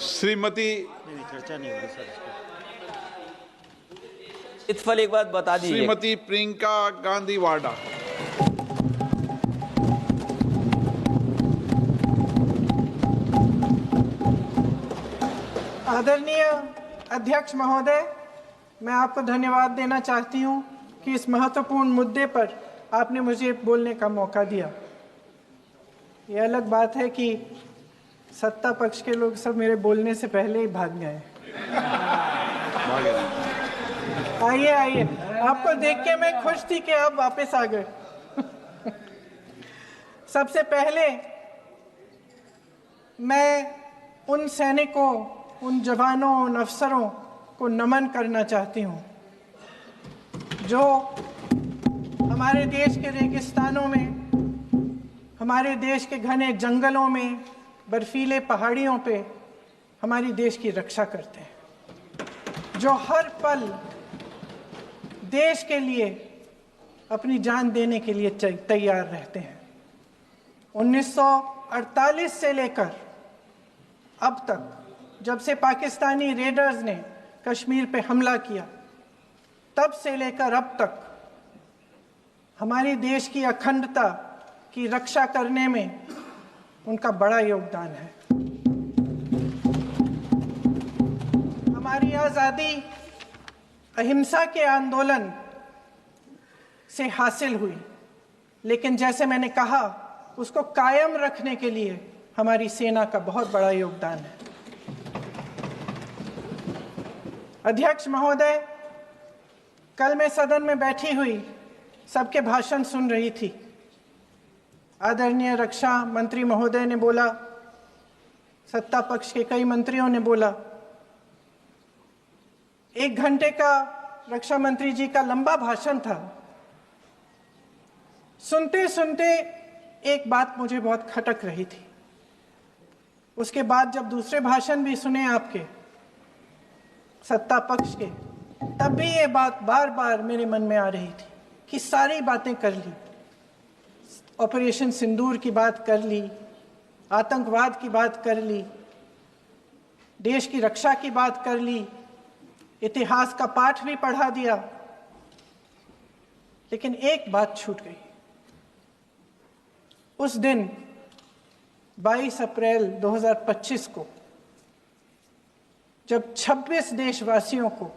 श्रीमती चर्चा नहीं होगी सर। इत्फल एक बात बता दीजिए। श्रीमती प्रियंका गांधी वाड्रा। आदरणीय अध्यक्ष महोदय, मैं आपको धन्यवाद देना चाहती हूं कि इस महत्वपूर्ण मुद्दे पर आपने मुझे बोलने का मौका दिया। ये अलग बात है कि सत्ता पक्ष के लोग सब मेरे बोलने से पहले ही भाग गए। आइए आइए, आपको देख के मैं खुश थी कि आप वापस आ गए। सबसे पहले मैं उन सैनिकों, उन जवानों, उन अफसरों को नमन करना चाहती हूँ जो हमारे देश के रेगिस्तानों में, हमारे देश के घने जंगलों में, बर्फीले पहाड़ियों पे हमारी देश की रक्षा करते हैं, जो हर पल देश के लिए अपनी जान देने के लिए तैयार रहते हैं। 1948 से लेकर अब तक, जब से पाकिस्तानी रेडर्स ने कश्मीर पे हमला किया, तब से लेकर अब तक हमारे देश की अखंडता की रक्षा करने में उनका बड़ा योगदान है। हमारी आज़ादी अहिंसा के आंदोलन से हासिल हुई, लेकिन जैसे मैंने कहा, उसको कायम रखने के लिए हमारी सेना का बहुत बड़ा योगदान है। अध्यक्ष महोदय, कल मैं सदन में बैठी हुई सबके भाषण सुन रही थी। आदरणीय रक्षा मंत्री महोदय ने बोला, सत्ता पक्ष के कई मंत्रियों ने बोला। 1 घंटे का रक्षा मंत्री जी का लंबा भाषण था। सुनते सुनते एक बात मुझे बहुत खटक रही थी। उसके बाद जब दूसरे भाषण भी सुने आपके सत्ता पक्ष के, तब भी ये बात बार बार मेरे मन में आ रही थी कि सारी बातें कर ली, ऑपरेशन सिंदूर की बात कर ली, आतंकवाद की बात कर ली, देश की रक्षा की बात कर ली, इतिहास का पाठ भी पढ़ा दिया, लेकिन एक बात छूट गई। उस दिन 22 अप्रैल 2025 को जब 26 देशवासियों को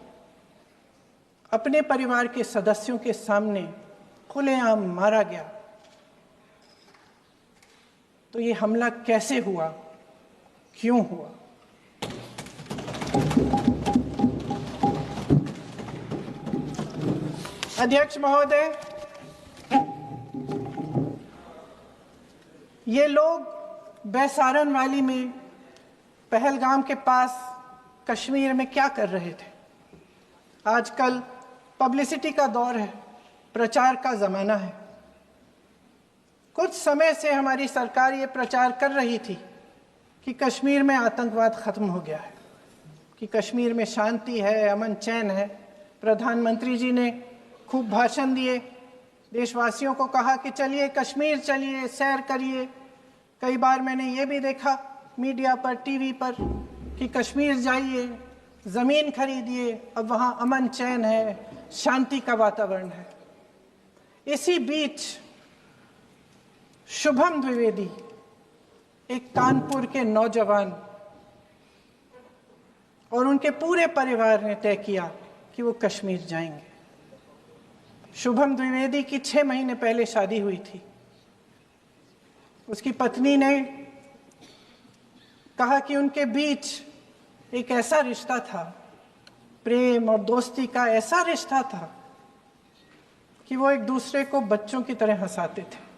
अपने परिवार के सदस्यों के सामने खुलेआम मारा गया, तो ये हमला कैसे हुआ, क्यों हुआ? अध्यक्ष महोदय, ये लोग बैसारन वैली में, पहलगाम के पास कश्मीर में क्या कर रहे थे? आजकल पब्लिसिटी का दौर है, प्रचार का ज़माना है। कुछ समय से हमारी सरकार ये प्रचार कर रही थी कि कश्मीर में आतंकवाद ख़त्म हो गया है, कि कश्मीर में शांति है, अमन चैन है। प्रधानमंत्री जी ने खूब भाषण दिए, देशवासियों को कहा कि चलिए कश्मीर चलिए, सैर करिए। कई बार मैंने ये भी देखा मीडिया पर, टीवी पर, कि कश्मीर जाइए, ज़मीन खरीदिए, अब वहाँ अमन चैन है, शांति का वातावरण है। इसी बीच शुभम द्विवेदी, एक कानपुर के नौजवान, और उनके पूरे परिवार ने तय किया कि वो कश्मीर जाएंगे। शुभम द्विवेदी की 6 महीने पहले शादी हुई थी। उसकी पत्नी ने कहा कि उनके बीच एक ऐसा रिश्ता था, प्रेम और दोस्ती का ऐसा रिश्ता था कि वो एक दूसरे को बच्चों की तरह हंसाते थे।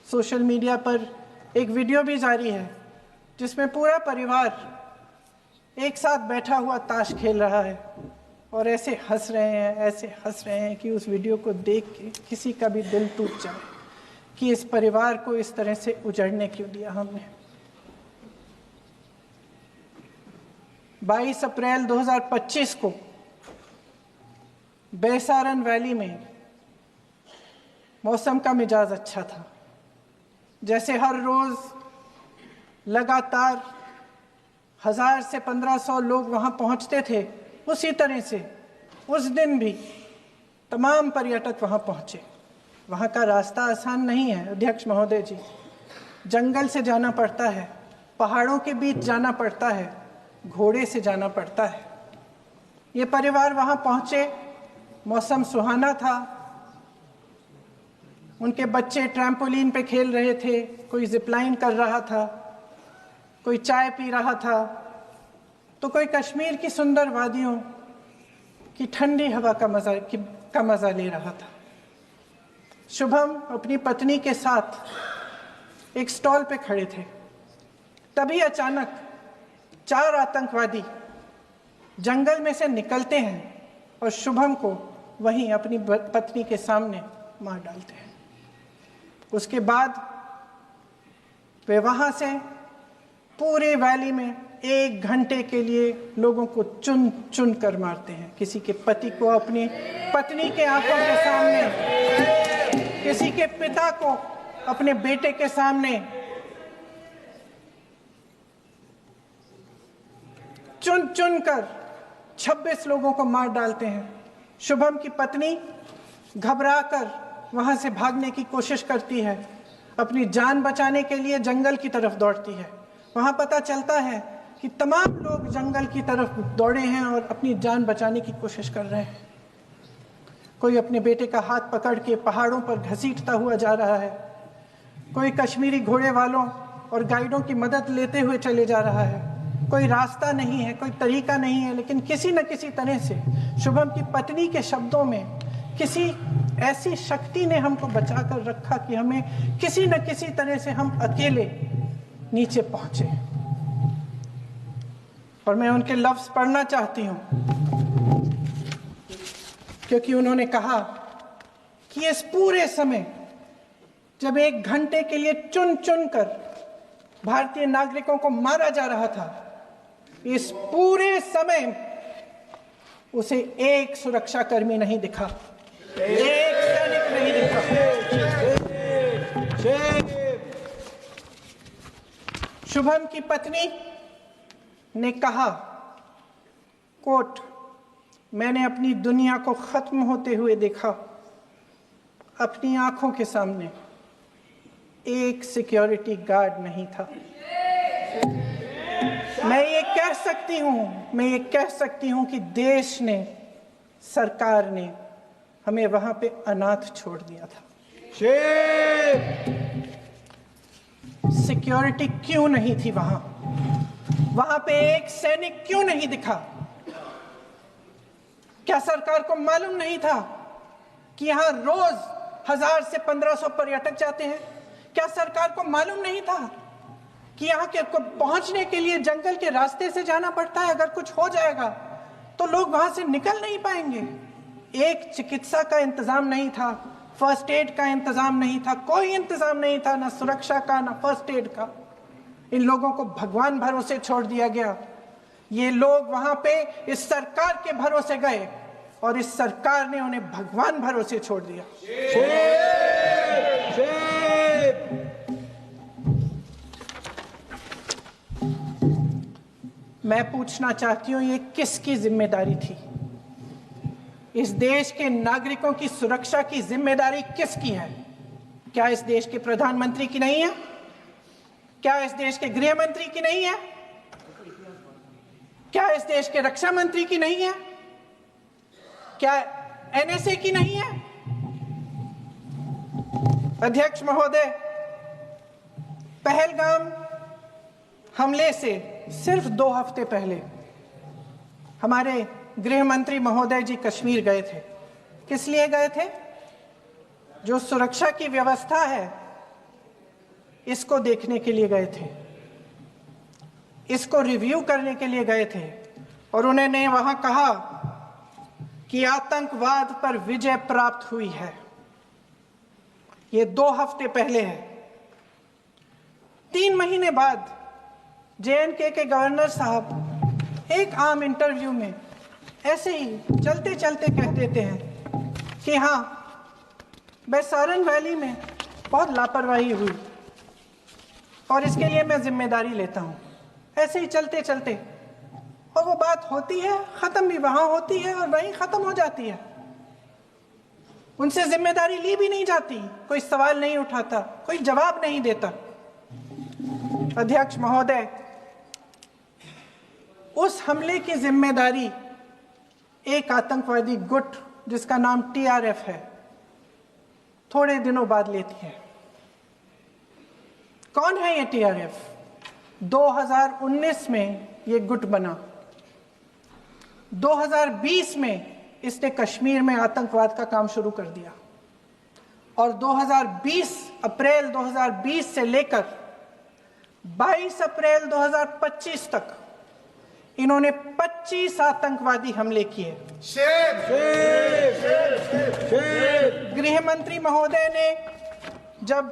सोशल मीडिया पर एक वीडियो भी जारी है जिसमें पूरा परिवार एक साथ बैठा हुआ ताश खेल रहा है और ऐसे हंस रहे हैं, ऐसे हंस रहे हैं कि उस वीडियो को देख के किसी का भी दिल टूट जाए कि इस परिवार को इस तरह से उजड़ने क्यों दिया हमने। 22 अप्रैल 2025 को बैसारन वैली में मौसम का मिजाज अच्छा था। जैसे हर रोज़ लगातार 1000 से 1500 लोग वहां पहुंचते थे, उसी तरह से उस दिन भी तमाम पर्यटक वहां पहुंचे। वहां का रास्ता आसान नहीं है अध्यक्ष महोदय जी, जंगल से जाना पड़ता है, पहाड़ों के बीच जाना पड़ता है, घोड़े से जाना पड़ता है। ये परिवार वहां पहुंचे, मौसम सुहाना था, उनके बच्चे ट्रैम्पोलिन पे खेल रहे थे, कोई जिपलाइन कर रहा था, कोई चाय पी रहा था, तो कोई कश्मीर की सुंदर वादियों की ठंडी हवा का मजा ले रहा था। शुभम अपनी पत्नी के साथ एक स्टॉल पे खड़े थे, तभी अचानक 4 आतंकवादी जंगल में से निकलते हैं और शुभम को वहीं अपनी पत्नी के सामने मार डालते हैं। उसके बाद वे वहां से पूरे वैली में 1 घंटे के लिए लोगों को चुन चुन कर मारते हैं। किसी के पति को अपनी पत्नी के आंखों के सामने, किसी के पिता को अपने बेटे के सामने, चुन चुन कर 26 लोगों को मार डालते हैं। शुभम की पत्नी घबराकर वहां से भागने की कोशिश करती है, अपनी जान बचाने के लिए जंगल की तरफ दौड़ती है। वहां पता चलता है कि तमाम लोग जंगल की तरफ दौड़े हैं और अपनी जान बचाने की कोशिश कर रहे हैं। कोई अपने बेटे का हाथ पकड़ के पहाड़ों पर घसीटता हुआ जा रहा है, कोई कश्मीरी घोड़े वालों और गाइडों की मदद लेते हुए चले जा रहा है। कोई रास्ता नहीं है, कोई तरीका नहीं है, लेकिन किसी न किसी तरह से शुभम की पत्नी के शब्दों में किसी ऐसी शक्ति ने हमको बचा कर रखा कि हमें किसी न किसी तरह से हम अकेले नीचे पहुंचे। और मैं उनके लफ्ज पढ़ना चाहती हूं, क्योंकि उन्होंने कहा कि इस पूरे समय जब 1 घंटे के लिए चुन चुन कर भारतीय नागरिकों को मारा जा रहा था, इस पूरे समय उसे एक सुरक्षाकर्मी नहीं दिखा, एक सैनिक नहीं दिखा। शुभम की पत्नी ने कहा, कोट, मैंने अपनी दुनिया को खत्म होते हुए देखा, अपनी आंखों के सामने एक सिक्योरिटी गार्ड नहीं था। मैं ये कह सकती हूं कि देश ने, सरकार ने हमें वहां पे अनाथ छोड़ दिया था। सिक्योरिटी क्यों नहीं थी वहां? वहां पे एक सैनिक क्यों नहीं दिखा? क्या सरकार को मालूम नहीं था कि यहां रोज 1000 से 1500 पर्यटक जाते हैं? क्या सरकार को मालूम नहीं था कि यहाँ के पहुंचने के लिए जंगल के रास्ते से जाना पड़ता है? अगर कुछ हो जाएगा तो लोग वहां से निकल नहीं पाएंगे। एक चिकित्सा का इंतजाम नहीं था, फर्स्ट एड का इंतजाम नहीं था, कोई इंतजाम नहीं था, ना सुरक्षा का ना फर्स्ट एड का। इन लोगों को भगवान भरोसे छोड़ दिया गया। ये लोग वहां पे इस सरकार के भरोसे गए और इस सरकार ने उन्हें भगवान भरोसे छोड़ दिया। मैं पूछना चाहती हूं, ये किसकी जिम्मेदारी थी? इस देश के नागरिकों की सुरक्षा की जिम्मेदारी किसकी है? क्या इस देश के प्रधानमंत्री की नहीं है? क्या इस देश के गृह मंत्री की नहीं है? क्या इस देश के रक्षा मंत्री की नहीं है? क्या एनएसए की नहीं है? अध्यक्ष महोदय, पहलगाम हमले से सिर्फ 2 हफ्ते पहले हमारे गृह मंत्री महोदय जी कश्मीर गए थे। किस लिए गए थे? जो सुरक्षा की व्यवस्था है इसको देखने के लिए गए थे, इसको रिव्यू करने के लिए गए थे। और उन्होंने वहां कहा कि आतंकवाद पर विजय प्राप्त हुई है। ये 2 हफ्ते पहले है। 3 महीने बाद JNK के गवर्नर साहब एक आम इंटरव्यू में ऐसे ही चलते चलते कह देते हैं कि हाँ, बैसारन वैली में बहुत लापरवाही हुई और इसके लिए मैं जिम्मेदारी लेता हूँ। ऐसे ही चलते चलते, और वो बात होती है, खत्म भी वहां होती है और वहीं खत्म हो जाती है। उनसे जिम्मेदारी ली भी नहीं जाती, कोई सवाल नहीं उठाता, कोई जवाब नहीं देता। अध्यक्ष महोदय, उस हमले की जिम्मेदारी एक आतंकवादी गुट जिसका नाम टीआरएफ है थोड़े दिनों बाद लेती है। कौन है ये टीआरएफ? 2019 में ये गुट बना। 2020 में इसने कश्मीर में आतंकवाद का काम शुरू कर दिया और 2020 अप्रैल 2020 से लेकर 22 अप्रैल 2025 तक इन्होंने 25 आतंकवादी हमले किए। गृह मंत्री महोदय ने जब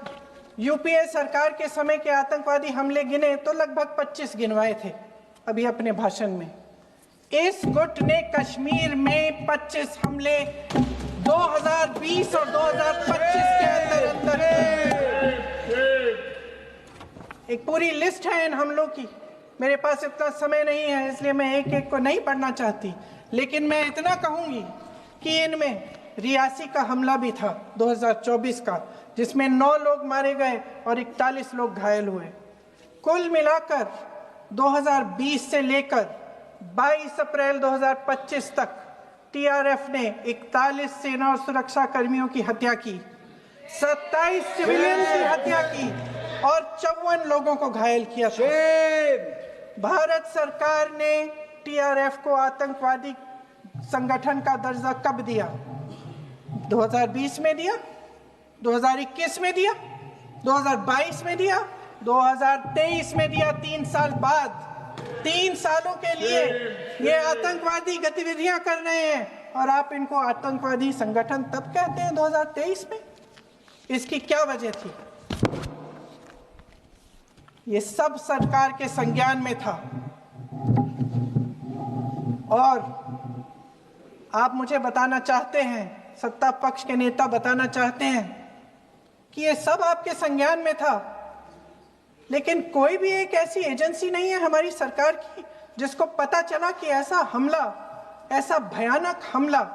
यूपीए सरकार के समय के आतंकवादी हमले गिने तो लगभग 25 गिनवाए थे अभी अपने भाषण में। इस गुट ने कश्मीर में 25 हमले 2020 और 2025 के अंदर एक पूरी लिस्ट है इन हमलों की। मेरे पास इतना समय नहीं है इसलिए मैं एक एक को नहीं पढ़ना चाहती, लेकिन मैं इतना कहूंगी कि इनमें रियासी का हमला भी था 2024 का, जिसमें 9 लोग मारे गए और 41 लोग घायल हुए। कुल मिलाकर 2020 से लेकर 22 अप्रैल 2025 तक टीआरएफ ने 41 सेना और सुरक्षा कर्मियों की हत्या की, 27 सिविलियन की हत्या की और 54 लोगों को घायल किया था। भारत सरकार ने टीआरएफ को आतंकवादी संगठन का दर्जा कब दिया? 2020 में दिया, 2021 में दिया, 2022 में दिया, 2023 में दिया। 3 साल बाद, 3 सालों के लिए ये आतंकवादी गतिविधियां कर रहे हैं और आप इनको आतंकवादी संगठन तब कहते हैं 2023 में। इसकी क्या वजह थी? ये सब सरकार के संज्ञान में था और आप मुझे बताना चाहते हैं, सत्ता पक्ष के नेता बताना चाहते हैं कि ये सब आपके संज्ञान में था, लेकिन कोई भी एक ऐसी एजेंसी नहीं है हमारी सरकार की जिसको पता चला कि ऐसा हमला, ऐसा भयानक हमला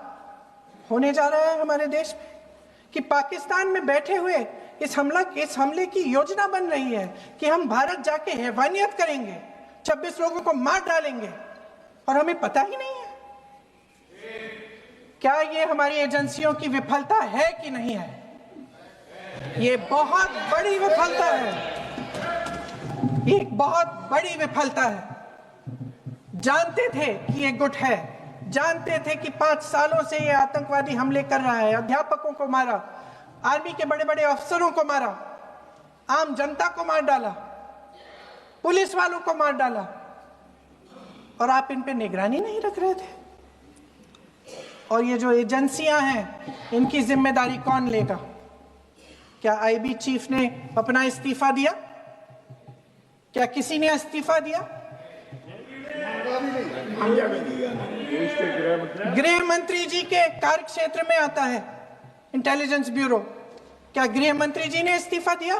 होने जा रहा है हमारे देश में, कि पाकिस्तान में बैठे हुए इस हमले की योजना बन रही है कि हम भारत जाके हैवानियत करेंगे, 26 लोगों को मार डालेंगे और हमें पता ही नहीं है। क्या ये हमारी एजेंसियों की विफलता है कि नहीं है? ये बहुत बड़ी विफलता है, एक बहुत बड़ी विफलता है। जानते थे कि ये गुट है, जानते थे कि 5 सालों से ये आतंकवादी हमले कर रहा है, अध्यापकों को मारा, आर्मी के बड़े बड़े अफसरों को मारा, आम जनता को मार डाला, पुलिस वालों को मार डाला, और आप इन पे निगरानी नहीं रख रहे थे। और ये जो एजेंसियां हैं इनकी जिम्मेदारी कौन लेगा? क्या आईबी चीफ ने अपना इस्तीफा दिया? क्या किसी ने इस्तीफा दिया? गृह मंत्री जी के कार्य क्षेत्र में आता है इंटेलिजेंस ब्यूरो। क्या गृह मंत्री जी ने इस्तीफा दिया?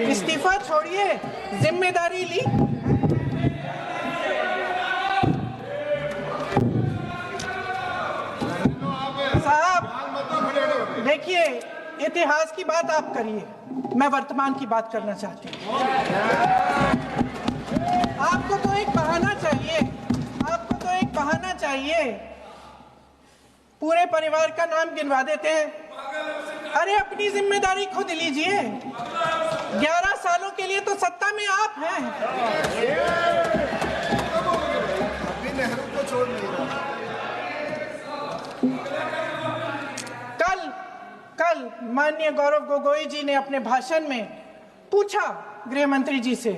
इस्तीफा छोड़िए, जिम्मेदारी ली। साहब देखिए, इतिहास की बात आप करिए, मैं वर्तमान की बात करना चाहती हूँ। आपको तो एक बहाना चाहिए, आपको तो एक बहाना चाहिए। पूरे परिवार का नाम गिनवा देते हैं। अरे अपनी जिम्मेदारी खुद लीजिए। 11 सालों के लिए तो सत्ता में आप हैं। नेहरू को छोड़ नहीं रहा। कल माननीय गौरव गोगोई जी ने अपने भाषण में पूछा गृह मंत्री जी से,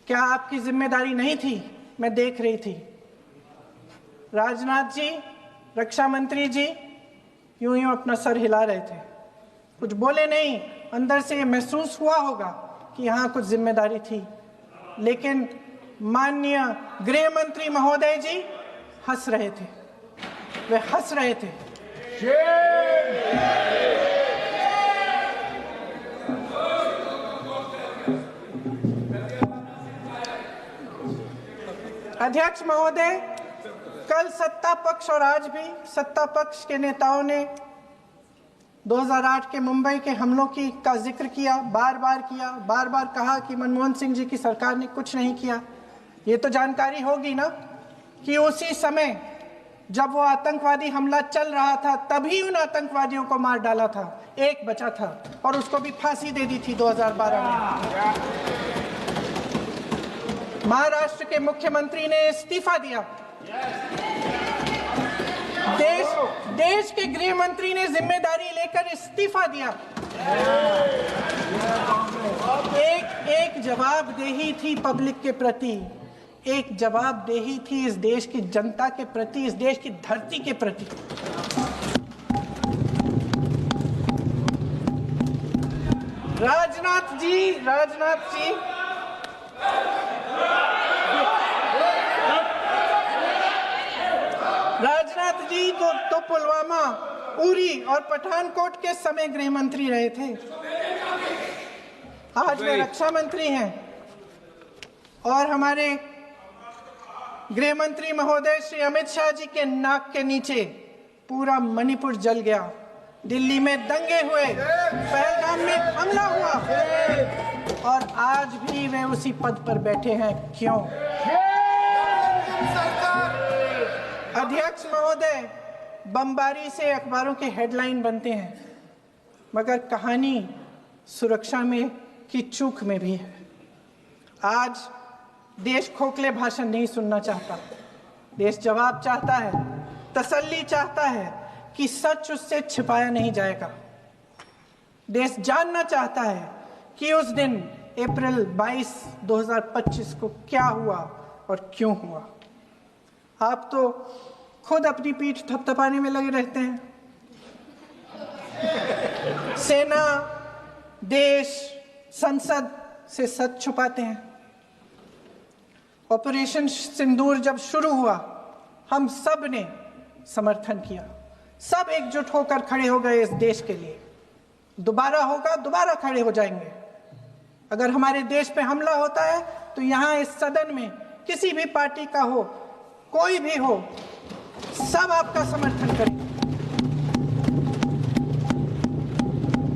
क्या आपकी जिम्मेदारी नहीं थी? मैं देख रही थी। राजनाथ जी, रक्षा मंत्री जी यूं अपना सर हिला रहे थे, कुछ बोले नहीं। अंदर से ये महसूस हुआ होगा कि यहाँ कुछ जिम्मेदारी थी, लेकिन माननीय गृह मंत्री महोदय जी हंस रहे थे, वे हंस रहे थे। अध्यक्ष महोदय, कल सत्ता पक्ष और आज भी सत्ता पक्ष के नेताओं ने 2008 के मुंबई के हमलों का जिक्र किया, बार बार कहा कि मनमोहन सिंह जी की सरकार ने कुछ नहीं किया। ये तो जानकारी होगी ना कि उसी समय जब वो आतंकवादी हमला चल रहा था तभी उन आतंकवादियों को मार डाला था, एक बचा था और उसको भी फांसी दे दी थी 2012 में। महाराष्ट्र के मुख्यमंत्री ने इस्तीफा दिया। देश के गृह मंत्री ने जिम्मेदारी लेकर इस्तीफा दिया। एक जवाबदेही थी पब्लिक के प्रति, एक जवाबदेही थी इस देश की जनता के प्रति, इस देश की धरती के प्रति। राजनाथ जी तो पुलवामा, उरी और पठानकोट के समय गृह मंत्री रहे थे। आज वे रक्षा मंत्री हैं और हमारे गृह मंत्री महोदय श्री अमित शाह जी के नाक के नीचे पूरा मणिपुर जल गया, दिल्ली में दंगे हुए, पहलगाम में हमला हुआ और आज भी वे उसी पद पर बैठे हैं। क्यों? अध्यक्ष महोदय, बमबारी से अखबारों के हेडलाइन बनते हैं, मगर कहानी सुरक्षा में की चूक में भी है। आज देश खोखले भाषण नहीं सुनना चाहता, देश जवाब चाहता है, तसल्ली चाहता है कि सच उससे छिपाया नहीं जाएगा। देश जानना चाहता है कि उस दिन अप्रैल 22, 2025 को क्या हुआ और क्यों हुआ। आप तो खुद अपनी पीठ थपथपाने में लगे रहते हैं। सेना, देश, संसद से सच छुपाते हैं। ऑपरेशन सिंदूर जब शुरू हुआ, हम सब ने समर्थन किया, सब एकजुट होकर खड़े हो गए इस देश के लिए। दोबारा होगा, दोबारा खड़े हो जाएंगे। अगर हमारे देश पे हमला होता है तो यहाँ इस सदन में किसी भी पार्टी का हो, कोई भी हो, सब आपका समर्थन करेंगे।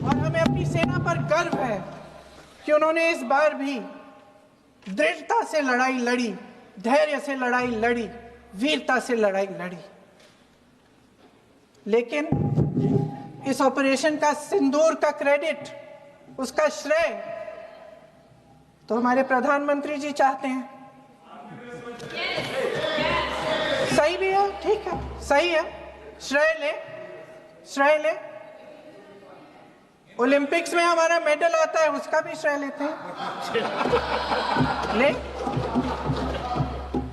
और हमें अपनी सेना पर गर्व है कि उन्होंने इस बार भी दृढ़ता से लड़ाई लड़ी, धैर्य से लड़ाई लड़ी, वीरता से लड़ाई लड़ी। लेकिन इस ऑपरेशन का सिंदूर का क्रेडिट, उसका श्रेय तो हमारे प्रधानमंत्री जी चाहते हैं। सही भी है, ठीक है, सही है, श्रेय ले। ओलंपिक्स में हमारा मेडल आता है, उसका भी श्रेय लेते हैं।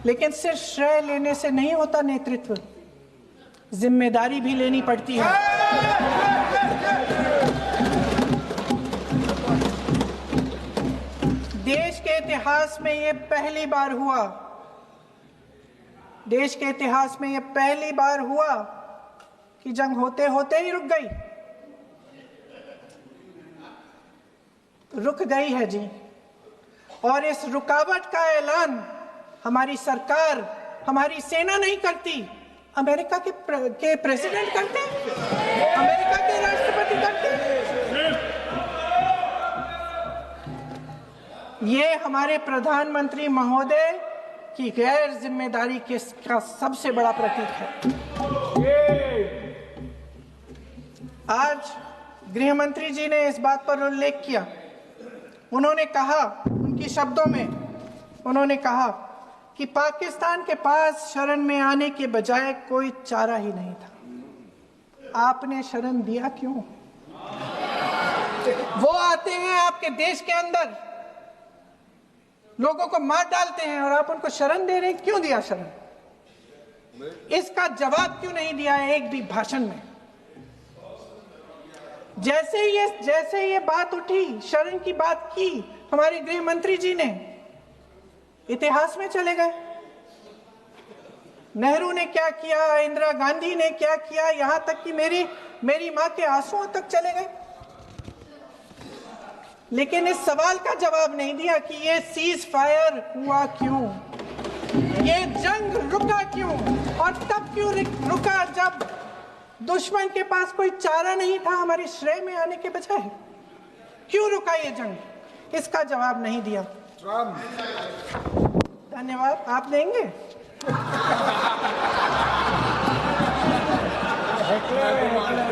लेकिन सिर्फ श्रेय लेने से नहीं होता नेतृत्व, जिम्मेदारी भी लेनी पड़ती है। देश के इतिहास में ये पहली बार हुआ, देश के इतिहास में यह पहली बार हुआ कि जंग होते होते ही रुक गई है जी। और इस रुकावट का ऐलान हमारी सरकार, हमारी सेना नहीं करती, अमेरिका के प्रेसिडेंट करते हैं, अमेरिका के राष्ट्रपति करते हैं। ये हमारे प्रधानमंत्री महोदय की गैर जिम्मेदारी का सबसे बड़ा प्रतीक है। आज गृह मंत्री जी ने इस बात पर उल्लेख किया। उन्होंने कहा, उनके शब्दों में उन्होंने कहा कि पाकिस्तान के पास शरण में आने के बजाय कोई चारा ही नहीं था। आपने शरण दिया क्यों? वो आते हैं आपके देश के अंदर, लोगों को मार डालते हैं और आप उनको शरण दे रहे हैं। क्यों दिया शरण? इसका जवाब क्यों नहीं दिया एक भी भाषण में? जैसे ये बात उठी, शरण की बात की, हमारे गृह मंत्री जी ने इतिहास में चले गए। नेहरू ने क्या किया, इंदिरा गांधी ने क्या किया, यहां तक कि मेरी मां के आंसुओं तक चले गए। लेकिन इस सवाल का जवाब नहीं दिया कि ये सीज फायर हुआ क्यों। ये जंग रुका क्यों और तब क्यों रुका जब दुश्मन के पास कोई चारा नहीं था हमारी श्रेय में आने के बजाय? क्यों रुका ये जंग? इसका जवाब नहीं दिया। धन्यवाद। आप देंगे?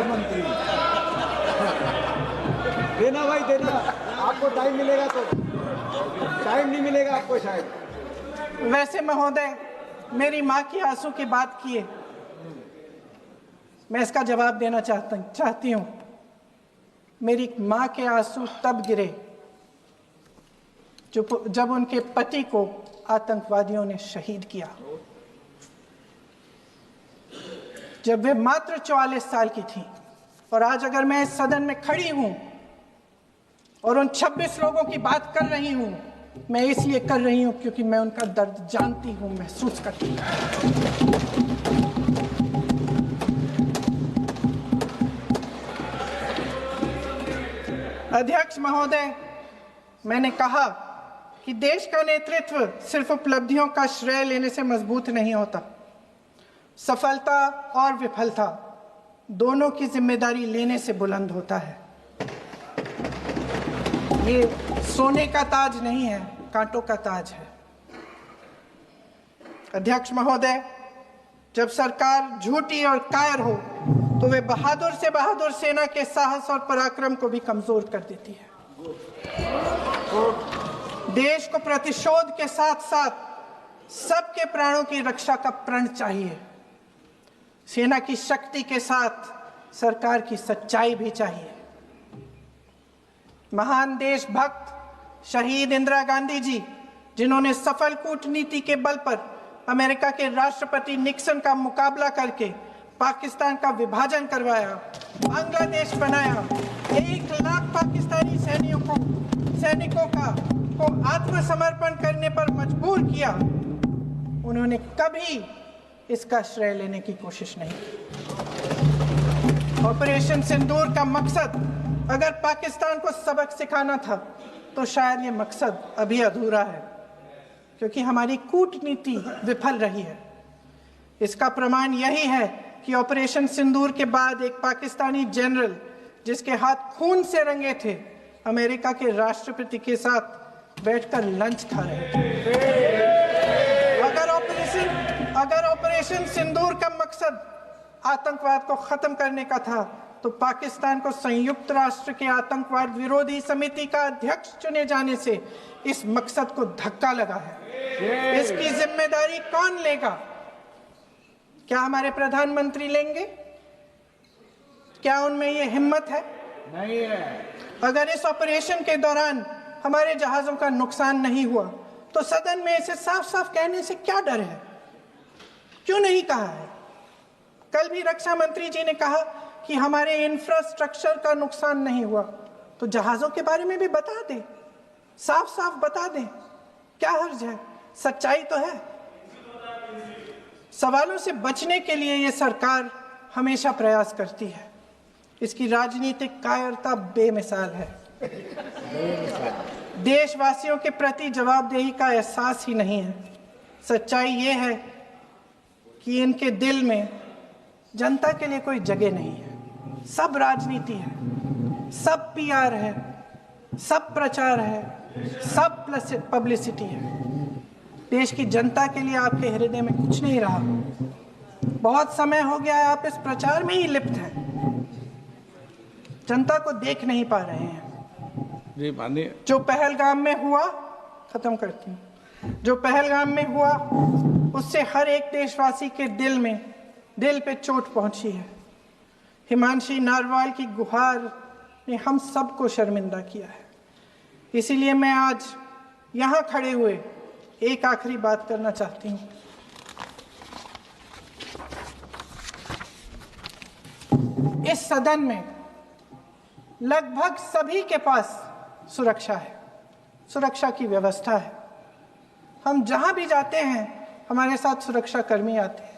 मंत्री देना भाई देना, आपको टाइम मिलेगा तो। टाइम नहीं मिलेगा आपको शायद। वैसे महोदय, मेरी माँ की आंसू की बात किए, मैं इसका जवाब देना चाहती हूँ। मेरी माँ के आंसू तब गिरे जब उनके पति को आतंकवादियों ने शहीद किया, जब वे मात्र 44 साल की थी। और आज अगर मैं इस सदन में खड़ी हूं और उन 26 लोगों की बात कर रही हूं, मैं इसलिए कर रही हूं क्योंकि मैं उनका दर्द जानती हूं, महसूस करती हूं। अध्यक्ष महोदय, मैंने कहा कि देश का नेतृत्व सिर्फ उपलब्धियों का श्रेय लेने से मजबूत नहीं होता। सफलता और विफलता दोनों की जिम्मेदारी लेने से बुलंद होता है। ये सोने का ताज नहीं है, कांटों का ताज है। अध्यक्ष महोदय, जब सरकार झूठी और कायर हो तो वे बहादुर से बहादुर सेना के साहस और पराक्रम को भी कमजोर कर देती है। देश को प्रतिशोध के साथ साथ सबके प्राणों की रक्षा का प्रण चाहिए। सेना की शक्ति के साथ सरकार की सच्चाई भी चाहिए। महान देशभक्त शहीद इंदिरा गांधी जी, जिन्होंने सफल कूटनीति के बल पर अमेरिका के राष्ट्रपति निक्सन का मुकाबला करके पाकिस्तान का विभाजन करवाया, बांग्लादेश बनाया, 1 लाख पाकिस्तानी सैनिकों को आत्मसमर्पण करने पर मजबूर किया, उन्होंने कभी इसका श्रेय लेने की कोशिश नहीं की। ऑपरेशन सिंदूर का मकसद अगर पाकिस्तान को सबक सिखाना था तो शायद ये मकसद अभी अधूरा है, क्योंकि हमारी कूटनीति विफल रही है। इसका प्रमाण यही है कि ऑपरेशन सिंदूर के बाद एक पाकिस्तानी जनरल, जिसके हाथ खून से रंगे थे, अमेरिका के राष्ट्रपति के साथ बैठकर लंच खा रहे थे। अगर ऑपरेशन सिंदूर का मकसद आतंकवाद को खत्म करने का था तो पाकिस्तान को संयुक्त राष्ट्र के आतंकवाद विरोधी समिति का अध्यक्ष चुने जाने से इस मकसद को धक्का लगा है। इसकी जिम्मेदारी कौन लेगा? क्या हमारे प्रधानमंत्री लेंगे? क्या उनमें ये हिम्मत है? नहीं है। अगर इस ऑपरेशन के दौरान हमारे जहाजों का नुकसान नहीं हुआ तो सदन में इसे साफ साफ कहने से क्या डर है? क्यों नहीं कहा है? कल भी रक्षा मंत्री जी ने कहा कि हमारे इंफ्रास्ट्रक्चर का नुकसान नहीं हुआ, तो जहाजों के बारे में भी बता दें, साफ साफ बता दें, क्या हर्ज है? सच्चाई तो है। सवालों से बचने के लिए ये सरकार हमेशा प्रयास करती है। इसकी राजनीतिक कायरता बेमिसाल है। देशवासियों के प्रति जवाबदेही का एहसास ही नहीं है। सच्चाई ये है कि इनके दिल में जनता के लिए कोई जगह नहीं है। सब राजनीति है, सब पीआर है, सब प्रचार है, सब पब्लिसिटी है। देश की जनता के लिए आपके हृदय में कुछ नहीं रहा। बहुत समय हो गया है आप इस प्रचार में ही लिप्त हैं, जनता को देख नहीं पा रहे हैं। जी माननीय, जो पहलगाम में हुआ, खत्म करती हूँ, जो पहलगाम में हुआ उससे हर एक देशवासी के दिल पे चोट पहुंची है। हिमांशी नारवाल की गुहार ने हम सबको शर्मिंदा किया है। इसीलिए मैं आज यहाँ खड़े हुए एक आखिरी बात करना चाहती हूँ। इस सदन में लगभग सभी के पास सुरक्षा है, सुरक्षा की व्यवस्था है। हम जहां भी जाते हैं हमारे साथ सुरक्षा कर्मी आते हैं।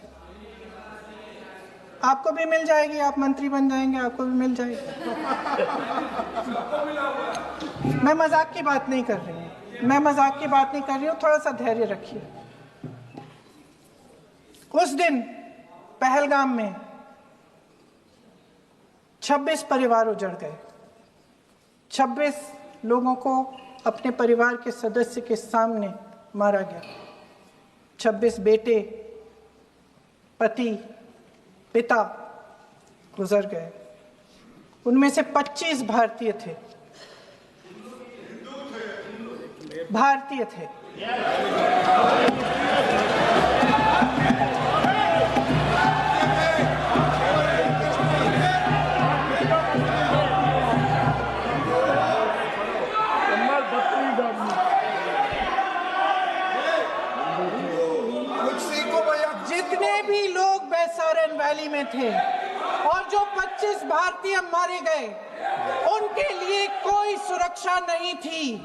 आपको भी मिल जाएगी, आप मंत्री बन जाएंगे, आपको भी मिल जाएगी। मैं मजाक की बात नहीं कर रही हूँ, थोड़ा सा धैर्य रखिए। उस दिन पहलगाम में 26 परिवार उजड़ गए। 26 लोगों को अपने परिवार के सदस्य के सामने मारा गया। 26 बेटे, पति, पिता गुजर गए। उनमें से 25 भारतीय थे। भारतीय थे। जितने भी लोग बैसारन वैली में थे और जो 25 भारतीय मारे गए, उनके लिए कोई सुरक्षा नहीं थी।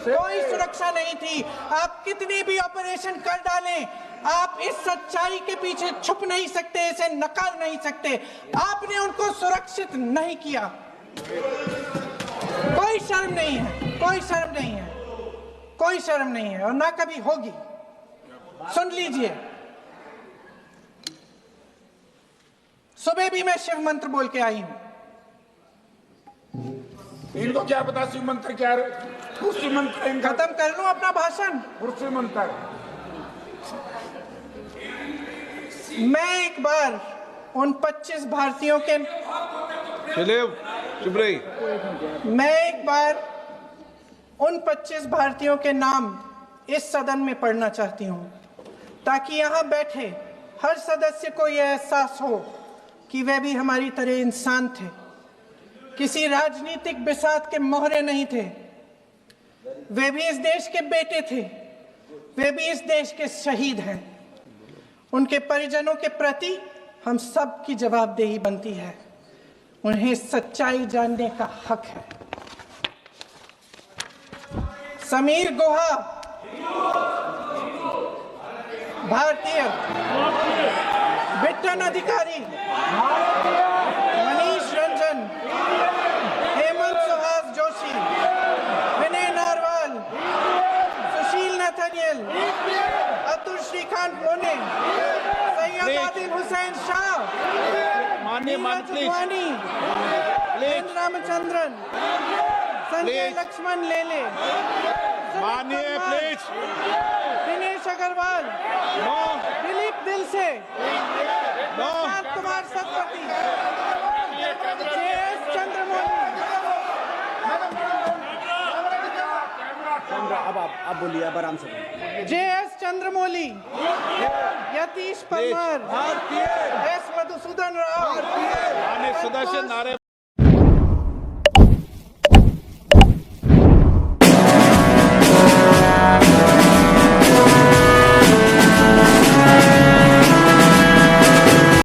कोई सुरक्षा नहीं थी। आप कितने भी ऑपरेशन कर डालें, आप इस सच्चाई के पीछे छुप नहीं सकते, इसे नकार नहीं सकते। आपने उनको सुरक्षित नहीं किया। कोई शर्म नहीं है, कोई शर्म नहीं है, कोई शर्म नहीं है और ना कभी होगी। सुन लीजिए, सुबह भी मैं शिव मंत्र बोल के आई हूं। इनको क्या पता शिव मंत्र क्या है? शिव मंत्र खत्म कर लूं अपना भाषण। शिव मंत्र मैं एक बार उन 25 भारतीयों के चलिए चुप रही। मैं एक बार उन 25 भारतीयों के नाम इस सदन में पढ़ना चाहती हूं, ताकि यहां बैठे हर सदस्य को यह एहसास हो कि वे भी हमारी तरह इंसान थे, किसी राजनीतिक बिसात के मोहरे नहीं थे। वे भी इस देश के बेटे थे, वे भी इस देश के शहीद हैं। उनके परिजनों के प्रति हम सब की जवाबदेही बनती है। उन्हें सच्चाई जानने का हक है। समीर गुहा भारतीय, बिट्टन अधिकारी, मनीष रंजन, हेमंत सुहास जोशी, विनय नारवाल, सुशील नथनियल, अतुल श्रीकांत मोने, सैयद आदिल हुसैन शाह, नीरज वानी, रामचंद्रन, संजय लक्ष्मण लेले, मानिए प्लीज। दिनेश अग्रवाल, दिलीप दिल से, कुमार सतपति, JS चंद्रमौली। अब आप बोलिए, अब आराम से। JS चंद्रमौली, यतीश परमार, S मधुसूदन राव, सदस्य नारे